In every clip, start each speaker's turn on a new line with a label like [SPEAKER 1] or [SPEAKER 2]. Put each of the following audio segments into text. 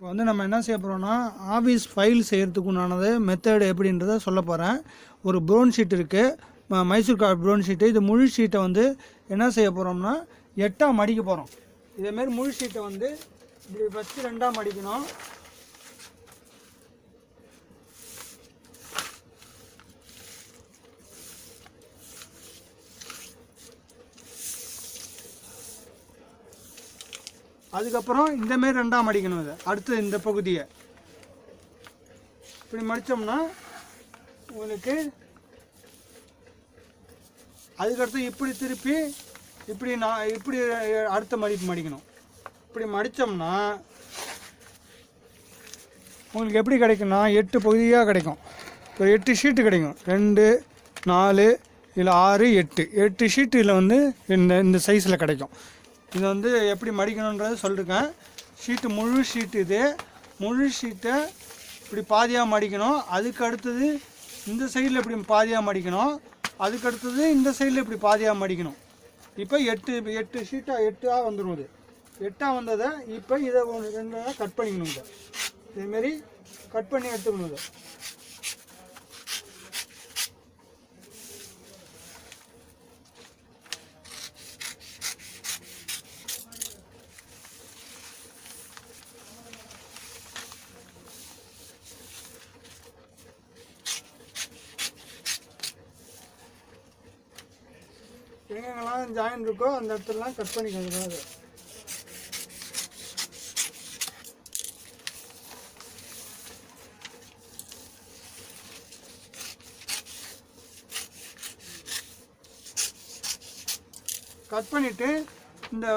[SPEAKER 1] வந்து நம்ம என்ன செய்ய போகிறோம்னா ஆஃபீஸ் ஃபைல் செய்கிறதுக்கு உண்டானது மெத்தடு எப்படின்றத சொல்ல போகிறேன். ஒரு ப்ரௌன் ஷீட் இருக்குது, மைசூர் கார்டு ப்ரௌன் ஷீட்டு. இது முழு ஷீட்டை வந்து என்ன செய்ய போகிறோம்னா 8ஆக மடிக்க போகிறோம். இதேமாரி முழு ஷீட்டை வந்து இப்படி ஃபஸ்ட்டு 2ஆக மடிக்கணும். அதுக்கப்புறம் இந்தமாரி 2ஆக மடிக்கணும். இதை அடுத்து இந்த பகுதியை இப்படி மடித்தோம்னா உங்களுக்கு அதுக்கடுத்து இப்படி திருப்பி இப்படி இப்படி அடுத்த மடிப்பு மடிக்கணும். இப்படி மடித்தோம்னா உங்களுக்கு எப்படி கிடைக்கும்னா 8 பகுதியாக கிடைக்கும். ஒரு 8 ஷீட்டு கிடைக்கும். 2 4 இல்லை 6 8 ஷீட்டு இதில் வந்து இந்த சைஸில் கிடைக்கும். இது வந்து எப்படி மடிக்கணுன்றது சொல்லியிருக்கேன். ஷீட்டு முழு ஷீட்டு, இது முழு ஷீட்டை இப்படி பாதியாக மடிக்கணும். அதுக்கு அடுத்தது இந்த சைடில் இப்படி பாதியாக மடிக்கணும். அதுக்கு அடுத்தது இந்த சைடில் இப்படி பாதியாக மடிக்கணும். இப்போ 8 ஷீட்டாக 8ஆக வந்துடும். இது 8ஆக வந்ததை இப்போ இதை 2ஆக கட் பண்ணிக்கணும். இதேமாரி கட் பண்ணி எடுத்துக்கணும். இதை எங்கெங்கெல்லாம் ஜாயின் இருக்கோ அந்த இடத்துலலாம் கட் பண்ணிக்கணும். அது கட் பண்ணிவிட்டு இந்த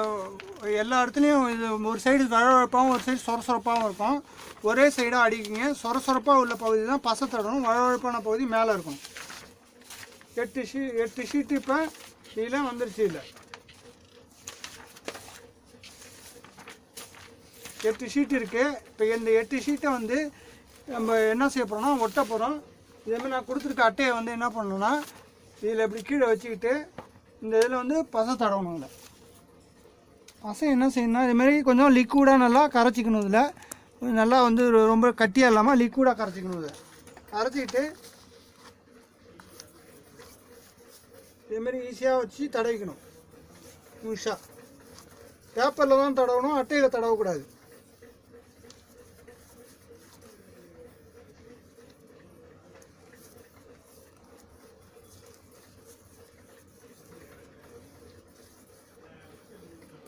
[SPEAKER 1] எல்லா இடத்துலையும் இது ஒரு சைடு வழவழப்பாகவும் ஒரு சைடு சொரசொரப்பாகவும் இருக்கும். ஒரே சைடாக அடிக்குங்க. சொரசொரப்பாக உள்ள பகுதி தான் பசை தடணும். வழவழப்பான பகுதி மேலே இருக்கும். 8 ஷீட்டு இப்போ இதில் வந்துருச்சு. இல்லை 8 ஷீட் இருக்குது. இப்போ இந்த 8 ஷீட்டை வந்து நம்ம என்ன செய்ய போகிறோம்னா ஒட்ட போகிறோம். இதேமாதிரி நான் கொடுத்துருக்க அட்டையை வந்து என்ன பண்ணணும்னா இதில் இப்படி கீழே வச்சுக்கிட்டு இந்த இதில் வந்து பசை தடவணும். இதில் பசை என்ன செய்யணும்னா இதுமாரி கொஞ்சம் லிக்விடாக நல்லா கரைச்சிக்கணும். இதில் நல்லா வந்து ரொம்ப கட்டியாக இல்லாமல் லிக்விடாக கரைச்சிக்கணும். இதை கரைச்சிக்கிட்டு இதேமாரி ஈஸியாக வச்சு தடவிக்கணும். முழுசாக பேப்பரில் தான் தடவணும், அட்டையில் தடவக்கூடாது.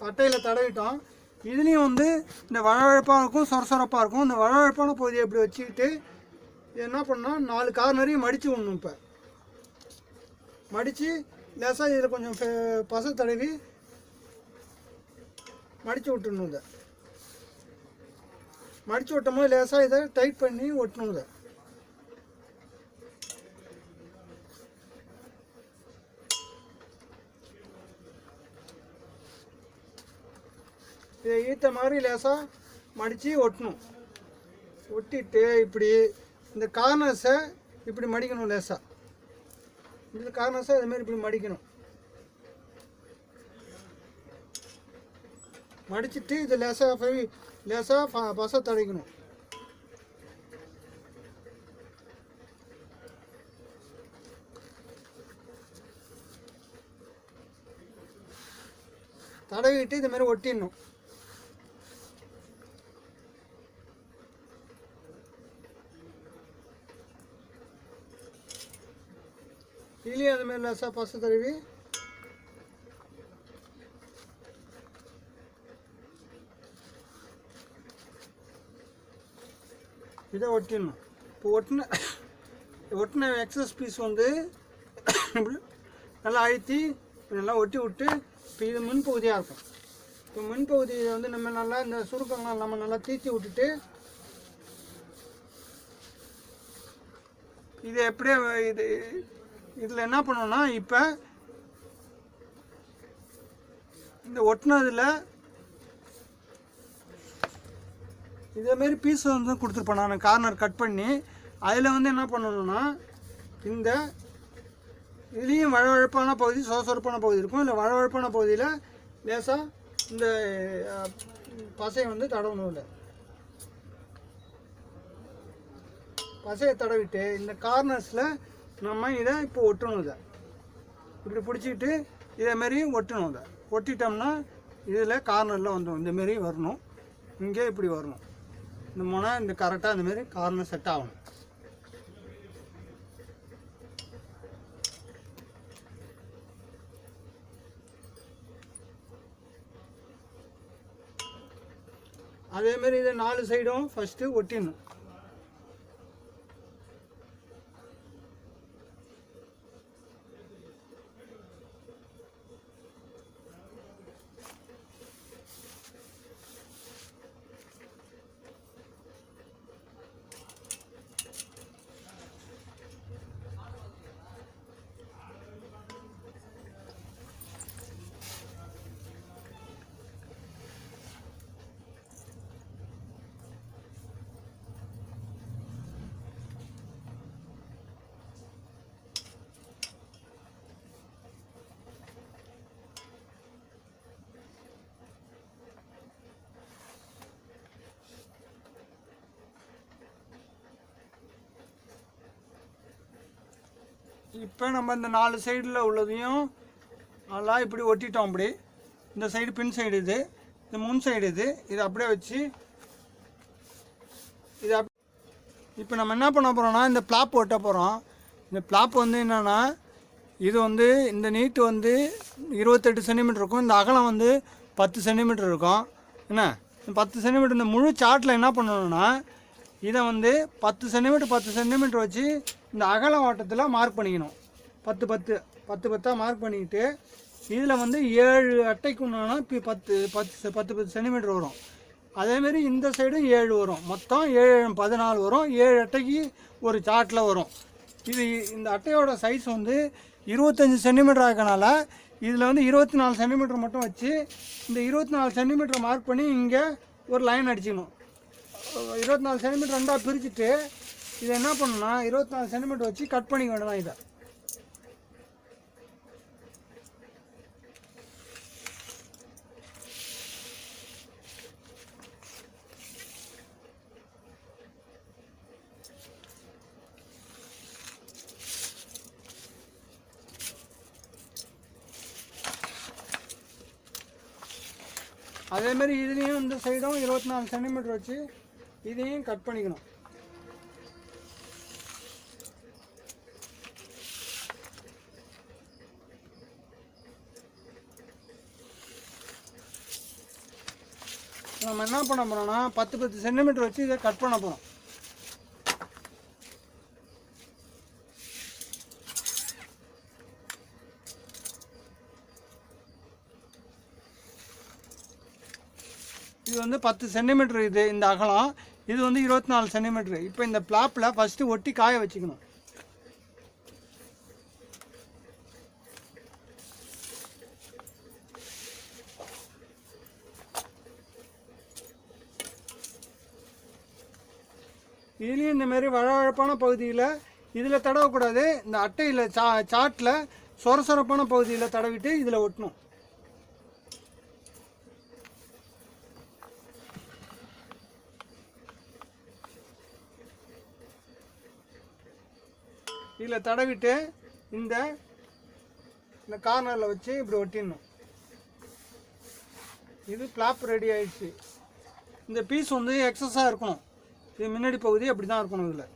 [SPEAKER 1] அட்டையில் தடவிட்டோம். இதுலேயும் வந்து இந்த வழவழப்பாக இருக்கும், சொரசொரப்பாக இருக்கும். இந்த வழவழப்பான பகுதியை இப்படி வச்சுக்கிட்டு என்ன பண்ணால் 4 கார்னரையும் மடித்து விடணும். இப்போ மடித்து லேசாக இதில் கொஞ்சம் பசை தடவி மடித்து விட்டுணும். இதை மடித்து விட்டும் போது லேசாக இதை டைட் பண்ணி ஒட்டணும். இதை ஈத்த மாதிரி லேசாக மடித்து ஒட்டணும். ஒட்டிட்டு இப்படி இந்த கார்னர்ஸை இப்படி மடிக்கணும். லேசாக இந்த கார்னர்ஸை அதுமாரி இப்படி மடிக்கணும். மடிச்சுட்டு இது லேசாக பசை தடைக்கணும். தடவிட்டு இதுமாரி ஒட்டிடணும். இதுலேயும் அதுமாரி லேசாக பசை தடவி இதை ஒட்டிடணும். இப்போ ஒட்டின எக்ஸஸ் பீஸ் வந்து இப்படி நல்லா அழுத்தி நல்லா ஒட்டி விட்டு இப்போ இது முன்பகுதியாக இருக்கும். இப்போ முன்பகுதியை வந்து நம்ம நல்லா இந்த சுருக்கங்கள் நம்ம நல்லா தீர்த்தி விட்டுட்டு இது எப்படியே இதில் என்ன பண்ணோம்னா இப்போ இந்த ஒட்டினதில் இதேமாரி பீஸ் வந்து கொடுத்துருப்பேன் நான் கார்னர் கட் பண்ணி. அதில் வந்து என்ன பண்ணணும்னா இந்த இதுலேயும் வழவழப்பான பகுதி சொரசொரப்பான பகுதி இருக்கும். இல்லை வழவழப்பான பகுதியில் லேசாக இந்த பசை வந்து தடவணும். இல்லை பசையை தடவிட்டு இந்த கார்னர்ஸில் நம்ம இதை இப்போ ஒட்டணும். இதை இப்படி பிடிச்சிக்கிட்டு இதேமாரி ஒட்டணும். இதை ஒட்டிட்டோம்னா இதில் கார்னரில் வந்துடும். இந்தமாரி வரணும், இங்கே இப்படி வரணும். இந்த முனை இந்த கரெக்டாக இந்தமாரி கார்னர் செட் ஆகணும். அதேமாரி இதை 4 சைடும் ஃபஸ்ட்டு ஒட்டிடணும். இப்போ நம்ம இந்த 4 சைடில் உள்ளதையும் நல்லா இப்படி ஒட்டிட்டோம். அப்படி இந்த சைடு பின் சைடு இது, இந்த முன் சைடு இது, இதை அப்படியே வச்சு இதை இப்போ நம்ம என்ன பண்ண போகிறோம்னா இந்த பிளாப் ஒட்ட போகிறோம். இந்த பிளாப் வந்து என்னென்னா இது வந்து இந்த நீட்டு வந்து 28 சென்டிமீட்டர் இருக்கும், இந்த அகலம் வந்து 10 சென்டிமீட்டர் இருக்கும். என்ன 10 சென்டிமீட்டர் இந்த முழு சார்ட்டில் என்ன பண்ணணும்னா இதை வந்து 10 சென்டிமீட்டர் வச்சு இந்த அகல ஓட்டத்தில் மார்க் பண்ணிக்கணும். 10 மார்க் பண்ணிக்கிட்டு இதில் வந்து 7 அட்டைக்கு ஒன்றுனா இப்போ 10 சென்டிமீட்டர் வரும். அதேமாரி இந்த சைடும் 7 வரும். மொத்தம் 7 14 வரும். 7 அட்டைக்கு ஒரு சார்ட்டில் வரும். இது இந்த அட்டையோட சைஸ் வந்து 25 சென்டிமீட்டர் ஆக்கனால இதில் வந்து 24 சென்டிமீட்டர் மட்டும் வச்சு இந்த 24 சென்டிமீட்டர் மார்க் பண்ணி இங்கே ஒரு லைன் அடிச்சிக்கணும். 24 சென்டிமீட்டர் ரெண்டாக பிரிச்சுட்டு இதை என்ன பண்ணணும்னா 24 சென்டிமீட்டர் வச்சு கட் பண்ணிக்க வேண்டியதான் இதை. அதேமாரி இதுலேயும் இந்த சைடும் 24 சென்டிமீட்டர் வச்சு இதையும் கட் பண்ணிக்கணும். நம்ம என்ன பண்ண போகிறோம்னா 10 சென்டிமீட்டர் வச்சு இதை கட் பண்ண போகிறோம். இது வந்து 10 சென்டிமீட்டர் இது இந்த அகலம், இது வந்து 24 சென்டிமீட்டர். இப்போ இந்த பிளாப்பில் ஃபஸ்ட்டு ஒட்டி காய வச்சுக்கணும். இதுலேயும் இந்தமாரி வழவழப்பான பகுதியில் இதில் தடவக்கூடாது. இந்த அட்டையில் சாட்டில் சொரசொரப்பான பகுதியில் தடவிட்டு இதில் ஒட்டணும். இதில் தடவிட்டு இந்த கார்னரில் வச்சு இப்படி ஒட்டிடணும். இது பிளாப் ரெடி ஆயிடுச்சு. இந்த பீஸ் வந்து எக்ஸஸாக இருக்கணும். இது முன்னாடி பகுதி அப்படி தான் இருக்கணும். இதில்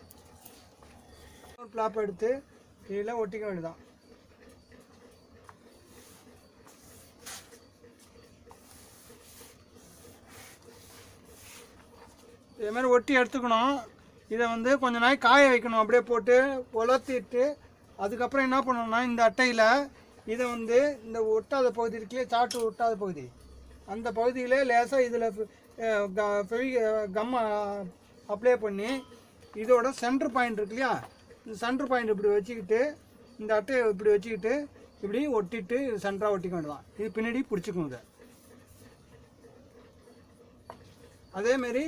[SPEAKER 1] ஒரு பிளாப் எடுத்து இதில் ஒட்டிக்க வேண்டியதான். இதேமாதிரி ஒட்டி எடுத்துக்கணும். இதை வந்து கொஞ்ச நாள் காய வைக்கணும். அப்படியே போட்டு உலர்த்திட்டு அதுக்கப்புறம் என்ன பண்ணணும்னா இந்த அட்டையில் இதை வந்து இந்த ஒட்டாத பகுதி இருக்குல்லையே, சாட்டு ஒட்டாத பகுதி, அந்த பகுதியில் லேசாக இதில் கம்மை அப்ளை பண்ணி இதோட சென்டர் பாயிண்ட் இருக்கு இல்லையா, இந்த சென்டர் பாயிண்ட் இப்படி வச்சுக்கிட்டு இந்த அட்டையை இப்படி வச்சுக்கிட்டு இப்படி ஒட்டிட்டு சென்டராக ஒட்டிக்க வேண்டியதான். இது பின்னாடி பிடிச்சிக்கணும். இதை அதேமாரி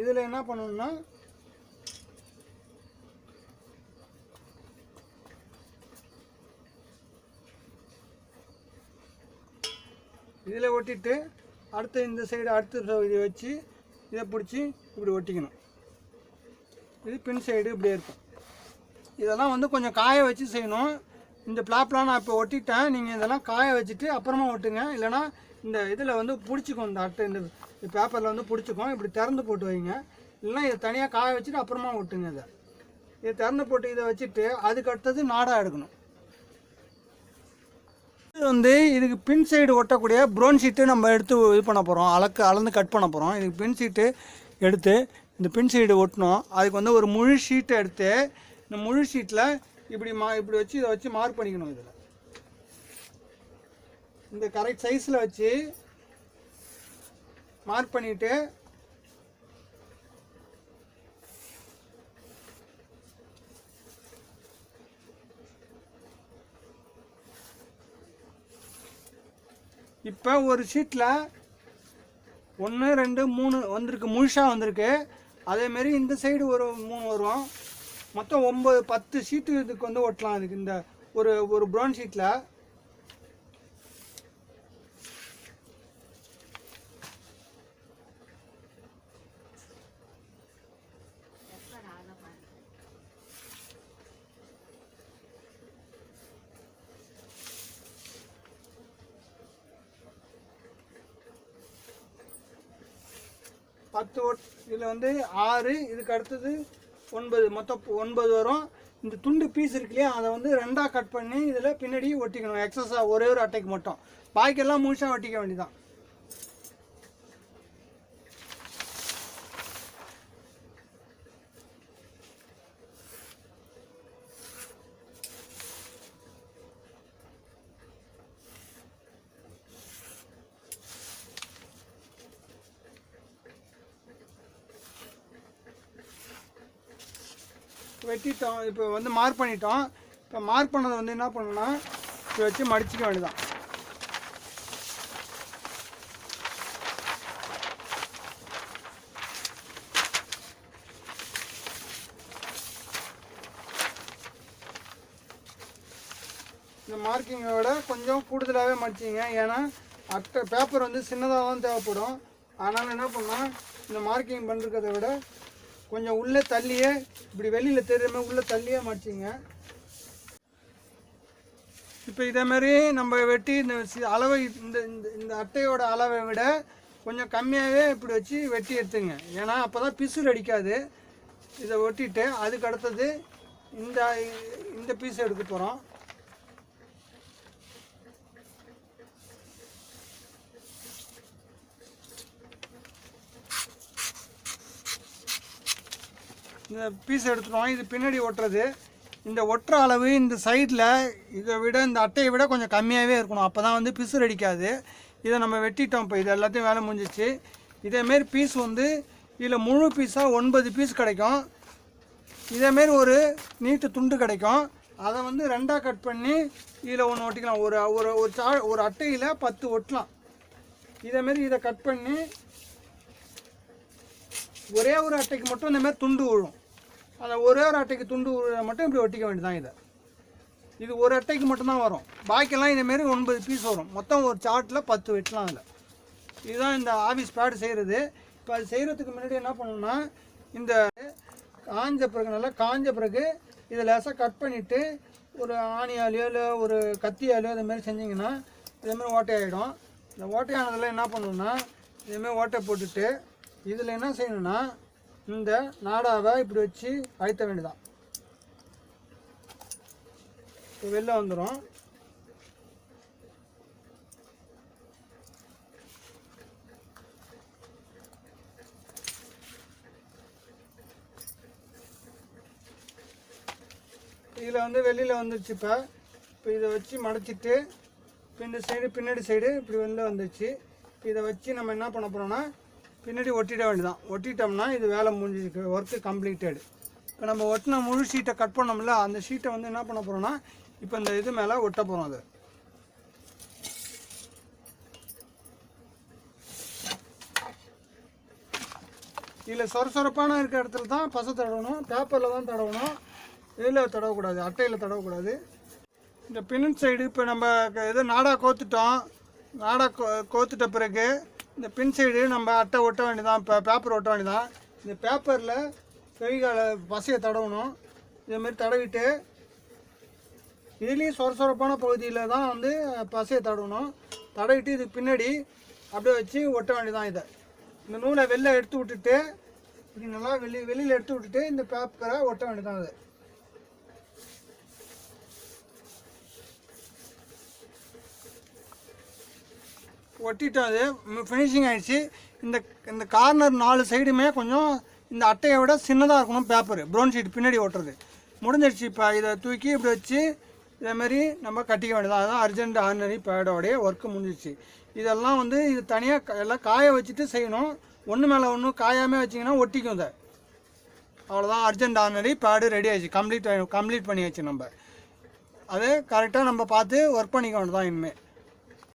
[SPEAKER 1] இதில் என்ன பண்ணணும்னா இதில் ஒட்டிட்டு அடுத்து இந்த சைடு அடுத்த இதை வச்சு இதை பிடிச்சி இப்படி ஒட்டிக்கணும். இது பின் சைடு இப்படியே இருக்கும். இதெல்லாம் வந்து கொஞ்சம் காய வச்சு செய்யணும். இந்த பிளாப்லாம் நான் இப்போ ஒட்டிட்டேன். நீங்கள் இதெல்லாம் காய வச்சுட்டு அப்புறமா ஒட்டுங்க. இல்லைனா இந்த இதில் வந்து பிடிச்சிக்கும், இந்த அட்டை இந்த பேப்பரில் வந்து பிடிச்சிக்கும். இப்படி திறந்து போட்டு வைங்க. இல்லைனா இதை தனியாக காய வச்சுட்டு அப்புறமா ஒட்டுங்க. இதை திறந்து போட்டு இதை வச்சுட்டு அதுக்கு அடுத்தது நாடா எடுக்கணும். இது வந்து இதுக்கு பின் சைடு ஒட்டக்கூடிய ப்ரௌன் ஷீட்டு நம்ம எடுத்து இது பண்ண போகிறோம். அளந்து கட் பண்ண போகிறோம். இதுக்கு பின் ஷீட்டு எடுத்து இந்த பின் சைடு ஒட்டணும். அதுக்கு வந்து ஒரு முழு ஷீட்டை எடுத்து இந்த முழு ஷீட்டில் இப்படி வச்சு இதை வச்சு மார்க் பண்ணிக்கணும். இதில் இந்த கரெக்ட் சைஸில் வச்சு மார்க் பண்ணிவிட்டு இப்போ ஒரு ஷீட்டில் 1 2 3 வந்திருக்கு, முழுசாக வந்திருக்கு. அதேமாரி இந்த சைடு ஒரு 3 வரும். மொத்தம் 9 10 ஷீட்டு இதுக்கு வந்து ஒட்டலாம். இதுக்கு இந்த ஒரு ப்ரௌன் ஷீட்டில் இதில் வந்து 6, இதுக்கு அடுத்தது 9, மொத்தம் 9 வரும். இந்த துண்டு பீஸ் இருக்கு இல்லையா, அதை வந்து 2ஆக கட் பண்ணி இதில் பின்னாடி ஒட்டிக்கணும். எக்ஸஸாக ஒரே ஒரு அட்டைக்கு மட்டும், பாக்கெல்லாம் முழுசாக ஒட்டிக்க வேண்டியதான். வெட்டிட்டோம். இப்போ வந்து மார்க் பண்ணிட்டோம். இப்போ மார்க் பண்ணதை வந்து என்ன பண்ணணும்னா இப்போ வச்சு மடிச்சிக்க வேண்டியதான். இந்த மார்க்கிங்கை விட கொஞ்சம் கூடுதலாகவே மடிச்சிங்க. ஏன்னா அட்டை பேப்பர் வந்து சின்னதாக தான் தேவைப்படும். அதனால் என்ன பண்ணால் இந்த மார்க்கிங் பண்ணுறதை விட கொஞ்சம் உள்ளே தள்ளியே, இப்படி வெளியில் தெரியுற மாதிரி உள்ளே தள்ளியே மடிச்சிங்க. இப்போ இதேமாரி நம்ம வெட்டி இந்த அளவை இந்த அட்டையோட அளவை விட கொஞ்சம் கம்மியாகவே இப்படி வச்சு வெட்டி எடுத்துங்க. ஏன்னா அப்போ தான் பிசுறு அடிக்காது. இதை ஒட்டிட்டு அதுக்கு அடுத்தது இந்த பீஸ் எடுக்க போகிறோம். இந்த பீஸ் எடுத்துட்டோம். இது பின்னாடி ஒட்டுறது. இந்த ஒட்டுற அளவு இந்த சைடில் இதை விட இந்த அட்டையை விட கொஞ்சம் கம்மியாகவே இருக்கணும். அப்போ தான் வந்து பிசுறு அடிக்காது. இதை நம்ம வெட்டிட்டோம். இப்போ இது எல்லாத்தையும் வேலை முடிஞ்சிச்சு. இதேமாரி பீஸ் வந்து இதில் முழு பீஸாக 9 பீஸ் கிடைக்கும். இதேமாரி ஒரு நீட்டு துண்டு கிடைக்கும். அதை வந்து 2ஆக கட் பண்ணி இதில் ஒன்று ஒட்டிக்கலாம். ஒரு அட்டையில் 10 ஒட்டலாம். இதேமாரி இதை கட் பண்ணி ஒரே ஒரு அட்டைக்கு மட்டும் இந்தமாதிரி துண்டு விழும். அந்த ஒரே ஒரு அட்டைக்கு துண்டு விழுற மட்டும் இப்படி ஒட்டிக்க வேண்டியதான். இது ஒரு அட்டைக்கு மட்டும்தான் வரும். பாக்கியெல்லாம் இதேமாரி 9 பீஸ் வரும். மொத்தம் ஒரு சார்ட்டில் 10 வெட்டலாம். அதில் இதுதான் இந்த ஆஃபீஸ் பேடு செய்கிறது. இப்போ அது செய்கிறதுக்கு முன்னாடி என்ன பண்ணணும்னா, இந்த காஞ்ச பிறகு நல்லா காஞ்ச பிறகு இதை லேசாக கட் பண்ணிவிட்டு ஒரு ஆணியாலையோ இல்லை ஒரு கத்தியாலையோ இதேமாரி செஞ்சிங்கன்னா இதேமாரி ஓட்டையாகிடும். இந்த ஓட்டையானதில் என்ன பண்ணணும்னா இதேமாரி ஓட்டை போட்டுட்டு இதில் என்ன செய்யணும்னா இந்த நாடாவை இப்படி வச்சு அழுத்த வேண்டியதான். இப்போ வெளில வந்துடும். இதில் வந்து வெளியில் வந்துடுச்சு. இப்போ இதை வச்சு மடச்சிட்டு இந்த சைடு பின்னாடி சைடு இப்படி வெளில வந்துடுச்சு. இதை வச்சு நம்ம என்ன பண்ண போகிறோம்னா பின்னாடி ஒட்டிட வேண்டியதான். ஒட்டிட்டோம்னா இது வேலை முடிஞ்சிருக்கு, ஒர்க்கு கம்ப்ளீட்டடு. இப்போ நம்ம ஒட்டின முழு ஷீட்டை கட் பண்ணோம்ல, அந்த ஷீட்டை வந்து என்ன பண்ண போகிறோம்னா இப்போ இந்த இது மேலே ஒட்ட போகிறோம். அது இதில் சொரசொரப்பான இருக்கிற இடத்துல தான் பசை தடவணும். பேப்பரில் தான் தடவணும். இதில் தடவக்கூடாது, அட்டையில் தடவக்கூடாது. இந்த பின் சைடு இப்போ நம்ம எதோ நாடா கோத்துட்டோம். நாடா கோத்துட்ட பிறகு இந்த பின் சைடு நம்ம அட்டை ஒட்ட வேண்டியதான். இப்போ பேப்பர் ஒட்ட வேண்டியதான். இந்த பேப்பரில் ஃபெவிகாலை பசையை தடவணும். இதேமாரி தடவிட்டு இதுலேயும் சொரசொரப்பான பகுதியில் தான் வந்து பசையை தடவணும். தடவிட்டு இதுக்கு பின்னாடி அப்படியே வச்சு ஒட்ட வேண்டியதான். இதை இந்த நூலை வெளில எடுத்து விட்டுட்டு இப்படி நல்லா வெளியில் எடுத்து விட்டுட்டு இந்த பேப்பரை ஒட்ட வேண்டியதான். அது ஒட்டிட்டோம். அது ஃபினிஷிங் ஆகிடுச்சு. இந்த கார்னர் 4 சைடுமே கொஞ்சம் இந்த அட்டையை விட சின்னதாக இருக்கணும் பேப்பரு, ப்ரௌன் ஷீட் பின்னாடி ஓட்டுறது முடிஞ்சிடுச்சு. இப்போ இதை தூக்கி இப்படி வச்சு இதேமாரி நம்ம கட்டிக்க வேண்டியதான். அதுதான் அர்ஜென்ட் ஆர்டினரி பேடோடைய ஒர்க்கு முடிஞ்சிடுச்சு. இதெல்லாம் வந்து இது தனியாக எல்லாம் காய வச்சுட்டு செய்யணும். ஒன்று மேலே ஒன்று காயாமல் வச்சிங்கன்னா ஒட்டிக்கும். இதை அவ்வளோதான். அர்ஜென்ட் ஆர்டினரி பேடு ரெடி ஆகிடுச்சு. கம்ப்ளீட் பண்ணியாச்சு. நம்ம அதை கரெக்டாக நம்ம பார்த்து ஒர்க் பண்ணிக்க வேண்டியதான் இனிமேல்.